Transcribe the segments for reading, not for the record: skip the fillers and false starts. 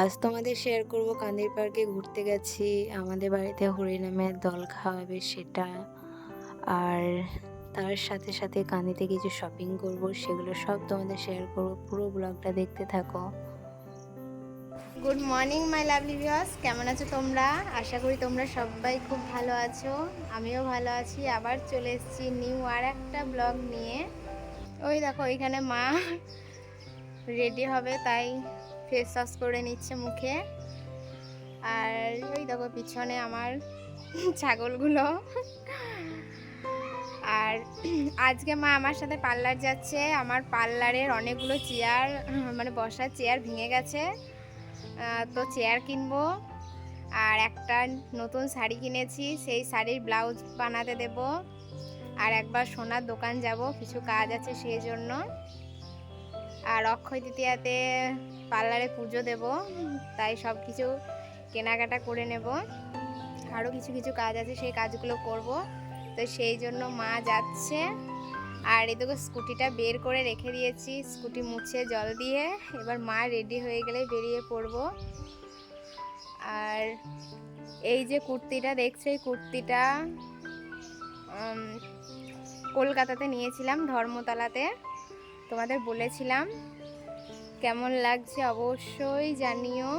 আজ তোমাদের শেয়ার করব কান্দির পার্কে ঘুরতে গেছি। আমাদের বাড়িতে হরিনামের দল খাওয়াবে সেটা। আর তার সাথে সাথে কান্দিতে কিছু শপিং করব, সেগুলো সব তোমাদের শেয়ার করব। পুরো ব্লগটা দেখতে থাকো। Good morning my lovely viewers, কেমন আছো তোমরা? আশা করি তোমরা সবাই খুব ভালো আছো। আমিও ভালো আছি। আবার চলে এসেছি নিউ আর একটা ব্লগ নিয়ে। ওই দেখো ওইখানে মা রেডি হবে, তাই ফেস ওয়াশ করে নিচ্ছে মুখে। আর ওই দেখো পিছনে আমার ছাগলগুলো। আর আজকে মা আমার সাথে পার্লার যাচ্ছে। আমার পার্লারের অনেকগুলো চেয়ার, মানে বসার চেয়ার ভেঙে গেছে, তো চেয়ার কিনবো। আর একটা নতুন শাড়ি কিনেছি, সেই শাড়ির ব্লাউজ বানাতে দেব। আর একবার সোনার দোকান যাব, কিছু কাজ আছে সেই জন্য। আর অক্ষয় তৃতীয়াতে পার্লারে পুজো দেব, তাই সব কিছু কেনাকাটা করে নেব। আরও কিছু কিছু কাজ আছে, সেই কাজগুলো করব, তো সেই জন্য মা যাচ্ছে। আর এদিকে স্কুটিটা বের করে রেখে দিয়েছি, স্কুটি মুছে জল দিয়ে। এবার মা রেডি হয়ে গেলে বেরিয়ে পড়ব। আর এই যে কুর্তিটা দেখছো, এই কুর্তিটা কলকাতাতে নিয়েছিলাম, ধর্মতলাতে। তোমাদের বলেছিলাম। কেমন লাগছে অবশ্যই জানিও।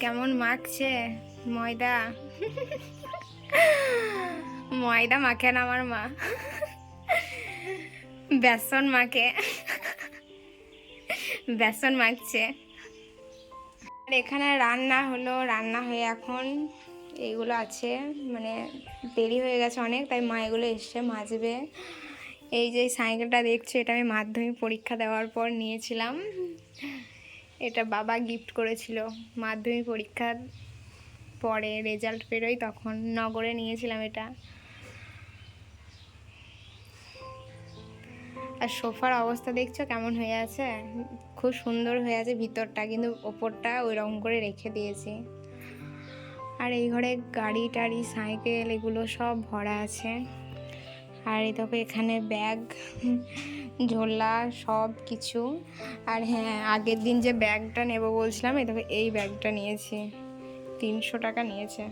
কেমন মাখছে ময়দা। ময়দা মাখে না আমার মা, বেসন মাখে। বেসন মাখছে। আর এখানে রান্না হলো, রান্না হয়ে এখন এইগুলো আছে, মানে দেরি হয়ে গেছে অনেক, তাই মা এগুলো এসে মাজবে। এই যে সাইকেলটা দেখছো, এটা আমি মাধ্যমিক পরীক্ষা দেওয়ার পর নিয়েছিলাম। এটা বাবা গিফট করেছিল মাধ্যমিক পরীক্ষার পরে, রেজাল্ট বেরোয় তখন নগরে নিয়েছিলাম এটা। আর সোফার অবস্থা দেখছো কেমন হয়ে আছে, খুব সুন্দর হয়ে আছে ভিতরটা, কিন্তু ওপরটা ওই রকম করে রেখে দিয়েছি। আর এই ঘরে গাড়ি টাড়ি সাইকেল এগুলো সব ভরা আছে। আর এই দেখো এখানে ব্যাগ, ঝোলা সব কিছু। আর হ্যাঁ, আগের দিন যে ব্যাগটা নেব বলছিলাম, এই দেখো এই ব্যাগটা নিয়েছি, 300 টাকা নিয়েছে।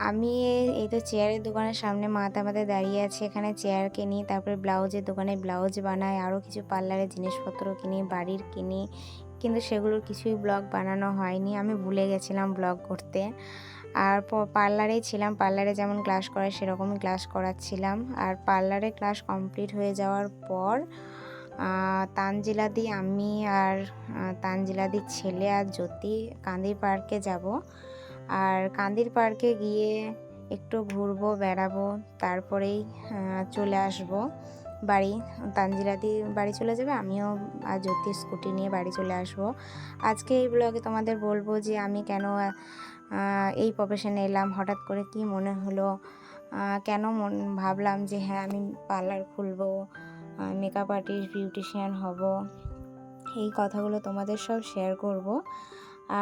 আমি এই তো চেয়ারের দোকানের সামনে মাথায় দাঁড়িয়ে আছি। এখানে চেয়ার কিনি, তারপরে ব্লাউজের দোকানে ব্লাউজ বানাই, আরও কিছু পার্লারের জিনিসপত্র কিনি, বাড়ির কিনি, কিন্তু সেগুলোর কিছুই ব্লগ বানানো হয়নি। আমি ভুলে গেছিলাম ব্লগ করতে। আর পার্লারেই ছিলাম, পার্লারে যেমন ক্লাস করায় সেরকমই ক্লাস করাচ্ছিলাম। আর পার্লারে ক্লাস কমপ্লিট হয়ে যাওয়ার পর তানজিলাদি, আমি আর তানজিলাদির ছেলে আর জ্যোতি কান্দির পার্কে যাব। আর কান্দির পার্কে গিয়ে একটু ঘুরবো, বেড়াবো, তারপরেই চলে আসব বাড়ি। তানজিলাদি বাড়ি চলে যাবে, আমিও আর জ্যোতি স্কুটি নিয়ে বাড়ি চলে আসব। আজকে এই ব্লগে তোমাদের বলবো যে আমি কেন এই প্রফেশনে এলাম, হঠাৎ করে কি মনে হলো, কেন ভাবলাম যে হ্যাঁ আমি পার্লার খুলবো, মেকআপ আর্টিস্ট, বিউটিশিয়ান হব। এই কথাগুলো তোমাদের সব শেয়ার করব।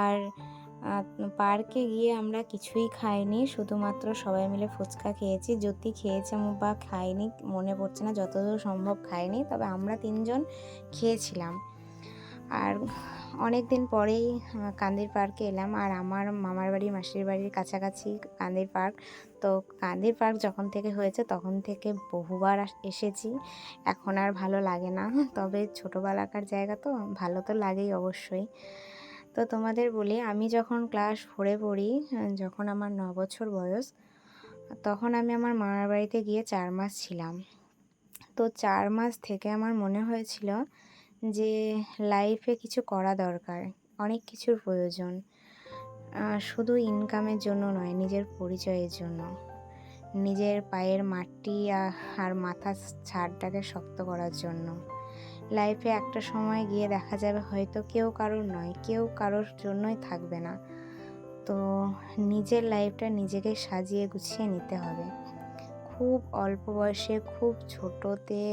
আর পার্কে গিয়ে আমরা কিছুই খাইনি, শুধুমাত্র সবাই মিলে ফুচকা খেয়েছি। জ্যোতি খেয়েছে বা খাইনি মনে পড়ছে না, যতদূর সম্ভব খাইনি, তবে আমরা 3জন খেয়েছিলাম। আর অনেক দিন পরেই কান্দির পার্কে এলাম। আর আমার মামার বাড়ি মাসির বাড়ির কাছাকাছি কান্দির পার্ক। তো কান্দির পার্ক যখন থেকে হয়েছে তখন থেকে বহুবার এসেছি, এখন আর ভালো লাগে না। তবে ছোটোবেলাকার জায়গা তো ভালো তো লাগেই অবশ্যই। তো তোমাদের বলি, আমি যখন ক্লাস 4-এ পড়ি, যখন আমার 9 বছর বয়স, তখন আমি আমার মামার বাড়িতে গিয়ে 4 মাস ছিলাম। তো 4 মাস থেকে আমার মনে হয়েছিল যে লাইফে কিছু করা দরকার, অনেক কিছুর প্রয়োজন, শুধু ইনকামের জন্য নয়, নিজের পরিচয়ের জন্য, নিজের পায়ের মাটি আর মাথার ছাদটাকে শক্ত করার জন্য। লাইফে একটা সময় গিয়ে দেখা যাবে হয়তো কেউ কারোর নয়, কেউ কারোর জন্যই থাকবে না। তো নিজের লাইফটা নিজেকে সাজিয়ে গুছিয়ে নিতে হবে। খুব অল্প বয়সে, খুব ছোটোতে,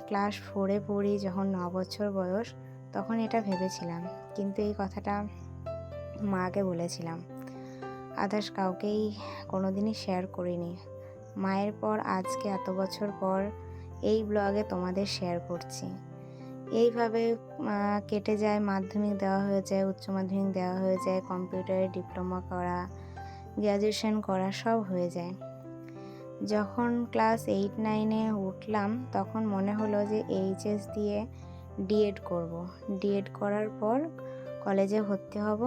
ক্লাস 4-এ পড়ি যখন 9 বছর বয়স, তখন এটা ভেবেছিলাম, কিন্তু এই কথাটা মাকে বলেছিলাম, আদার্স কাউকেই কোনো দিনই শেয়ার করিনি। মায়ের পর আজকে এত বছর পর এই ব্লগে তোমাদের শেয়ার করছি। এইভাবে কেটে যায়, মাধ্যমিক দেওয়া হয়ে যায়, উচ্চ মাধ্যমিক দেওয়া হয়ে যায়, কম্পিউটারে ডিপ্লোমা করা, গ্র্যাজুয়েশন করা সব হয়ে যায়। যখন ক্লাস 8-9-এ উঠলাম তখন মনে হলো যে এইচএস দিয়ে ডিএড করব। ডিএড করার পর কলেজে ভর্তি হব,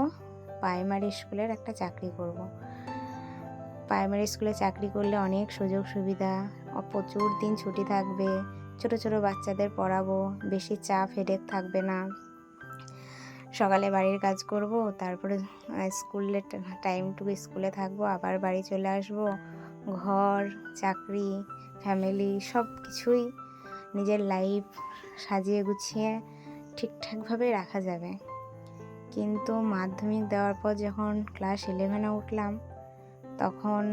প্রাইমারি স্কুলের একটা চাকরি করব। প্রাইমারি স্কুলে চাকরি করলে অনেক সুযোগ সুবিধা, প্রচুর দিন ছুটি থাকবে, ছোট ছোট বাচ্চাদের পড়াবো, বেশি চাপ হেডেক থাকবে না। সকালে বাড়ির কাজ করব, তারপরে স্কুলের টাইমটুকু স্কুলে থাকবো, আবার বাড়ি চলে আসব। ঘর, চাকরি, ফ্যামিলি সব কিছুই নিজের লাইফ সাজিয়ে গুছিয়ে ঠিকঠাকভাবে রাখা যাবে। কিন্তু মাধ্যমিক দেওয়ার পর যখন ক্লাস 11-এ উঠলাম তখন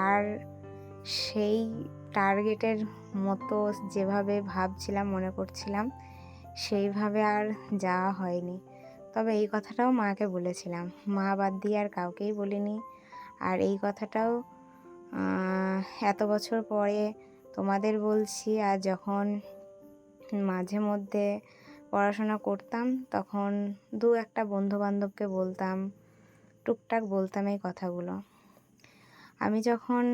আর সেই টার্গেটের মতো যেভাবে ভাবছিলাম, মনে করছিলাম, সেইভাবে আর যাওয়া হয়নি। তবে এই কথাটাও মাকে বলেছিলাম, মা বাদ দিয়ে আর কাউকেই বলিনি। আর এই কথাটাও এত বছর পরে তোমাদের বলছি। আর যখন মাঝে মধ্যে পড়াশোনা করতাম তখন দু একটা বন্ধুবান্ধবকে বলতাম, টুকটাক বলতাম এই কথাগুলো। আমি যখন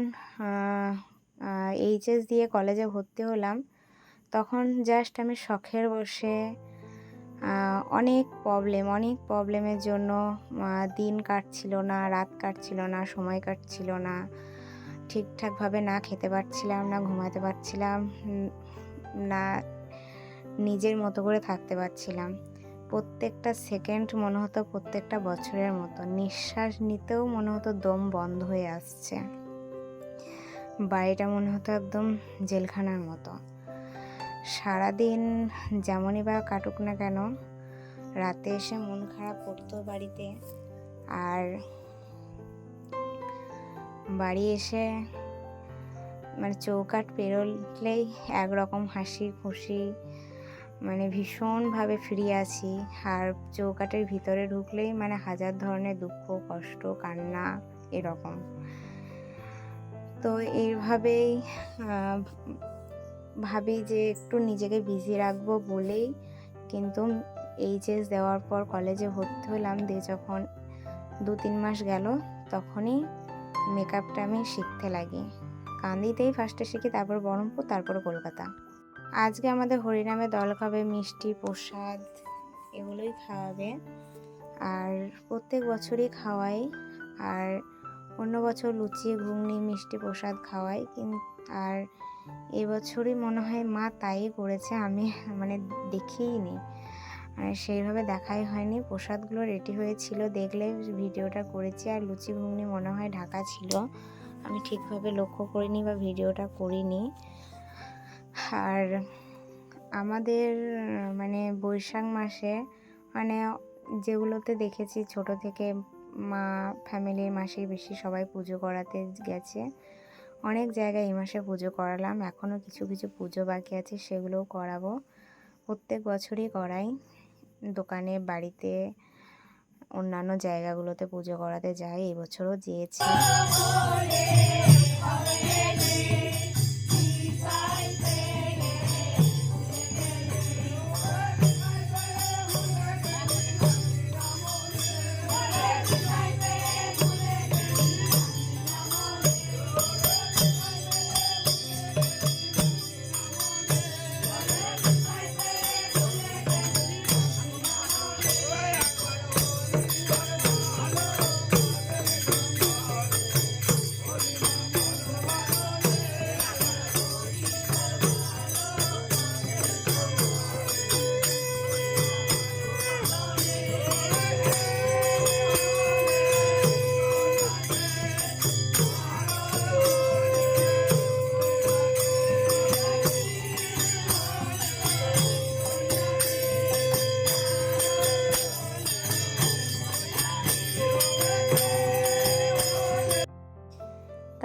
এইচএস দিয়ে কলেজে ভর্তি হলাম তখন জাস্ট আমি শখের বসে অনেক প্রবলেমের জন্য দিন কাটছিল না, রাত কাটছিল না, সময় কাটছিল না, ঠিকঠাকভাবে না খেতে পারছিলাম, না ঘুমাতে পারছিলাম, না নিজের মতো করে থাকতে পারছিলাম। প্রত্যেকটা সেকেন্ড মনে হতো প্রত্যেকটা বছরের মতো, নিঃশ্বাস নিতেও মনে হতো দম বন্ধ হয়ে আসছে, বাড়িটা মনে হতো একদম জেলখানার মতো। সারাদিন যেমনই বা কাটুক না কেন, রাতে এসে মন খারাপ করতো বাড়িতে, আর বাড়ি এসে মানে চৌকাঠ পেরোলেই একরকম হাসি খুশি, মানে ভীষণভাবে ফ্রি আছি। আর চৌকাঠের ভিতরে ঢুকলেই মানে হাজার ধরনের দুঃখ, কষ্ট, কান্না এরকম। তো এইভাবেই ভাবি যে একটু নিজেকে বিজি রাখবো বলেই কিন্তু এইচএস দেওয়ার পর কলেজে ভর্তি হলাম। দিয়ে যখন 2-3 মাস গেল তখনই মেকআপটা আমি শিখতে লাগি। কান্দিতেই ফার্স্টে শিখি, তারপর বহরমপুর, তারপর কলকাতা। আজকে আমাদের হরিনামে দল খাবে, মিষ্টি প্রসাদ এগুলোই খাওয়াবে। আর প্রত্যেক বছরই খাওয়াই, আর অন্য বছর লুচি, ঘুগনি, মিষ্টি প্রসাদ খাওয়াই। আর এবছরই মনে হয় মা তাই করেছে, আমি মানে দেখিইনি, মানে সেইভাবে দেখাই হয়নি। প্রসাদগুলো রেডি হয়েছিল, দেখলে ভিডিওটা করেছি। আর লুচি ঘুগনি মনে হয় ঢাকা ছিল, আমি ঠিকভাবে লক্ষ্য করিনি বা ভিডিওটা করিনি। আর আমাদের মানে বৈশাখ মাসে মানে যেগুলোতে দেখেছি ছোট থেকে, মা ফ্যামিলির মাসেই বেশি সবাই পুজো করাতে গেছে। অনেক জায়গায় এই মাসে পুজো করালাম, এখনও কিছু কিছু পুজো বাকি আছে, সেগুলোও করাবো। প্রত্যেক বছরই করাই, দোকানে, বাড়িতে, অন্যান্য জায়গাগুলোতে পুজো করাতে যাই, এবছরও যেয়েছি।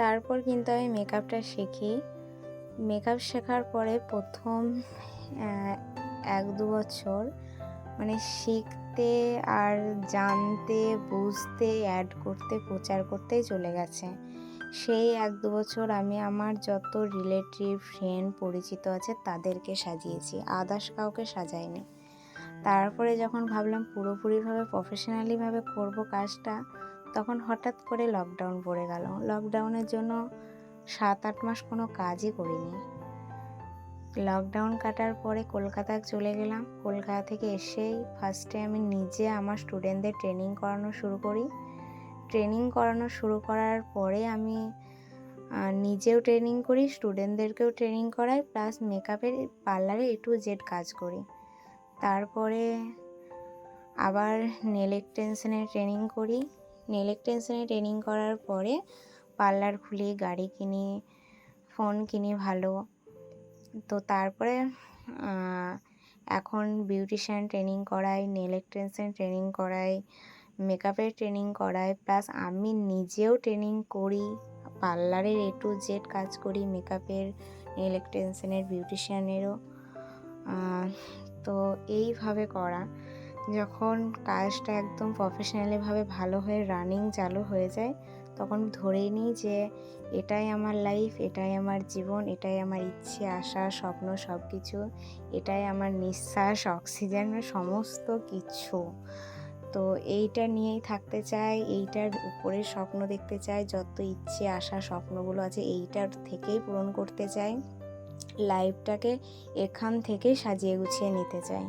তারপর কিন্তু আমি মেকআপটা শিখি। মেকআপ শেখার পরে প্রথম 1-2 বছর মানে শিখতে আর জানতে, বুঝতে, অ্যাড করতে, প্রচার করতেই চলে গেছে। সেই 1-2 বছর আমি আমার যত রিলেটিভ ফ্রেন্ড পরিচিত আছে তাদেরকে সাজিয়েছি, আদার্স কাউকে সাজাইনি। তারপরে যখন ভাবলাম পুরোপুরিভাবে প্রফেশনালিভাবে করব কাজটা, তখন হঠাৎ করে লকডাউন পড়ে গেল। লকডাউনের জন্য 7-8 মাস কোনো কাজই করিনি। লকডাউন কাটার পরে কলকাতায় চলে গেলাম। কলকাতা থেকে এসেই ফার্স্টে আমি নিজে আমার স্টুডেন্টদের ট্রেনিং করানো শুরু করি। ট্রেনিং করানো শুরু করার পরে আমি নিজেও ট্রেনিং করি, স্টুডেন্টদেরকেও ট্রেনিং করাই, প্লাস মেকআপের পার্লারে A to Z কাজ করি। তারপরে আবার নেল এক্সটেনশনের ট্রেনিং করি। নেল এক্সটেনশনের ট্রেনিং করার পরে পার্লার খুলি, গাড়ি কিনি, ফোন কিনি ভালো। তো তারপরে এখন বিউটিশিয়ান ট্রেনিং করাই, নেল এক্সটেনশন ট্রেনিং করাই, মেকআপের ট্রেনিং করাই, প্লাস আমি নিজেও ট্রেনিং করি, পার্লারের A to Z কাজ করি, মেকআপের, নেল এক্সটেনশনের, বিউটিশিয়ানেরও। তো এইভাবে করা, যখন কাজটা একদম প্রফেশনালিভাবে ভালো হয়ে রানিং চালু হয়ে যায়, তখন ধরেই নিই যে এটাই আমার লাইফ, এটাই আমার জীবন, এটাই আমার ইচ্ছে, আশা, স্বপ্ন, সব কিছু, এটাই আমার নিঃশ্বাস, অক্সিজেন, সমস্ত কিছু। তো এইটা নিয়েই থাকতে চাই, এইটার উপরে স্বপ্ন দেখতে চাই, যত ইচ্ছে, আশা, স্বপ্নগুলো আছে এইটার থেকেই পূরণ করতে চাই, লাইফটাকে এখান থেকেই সাজিয়ে গুছিয়ে নিতে চাই।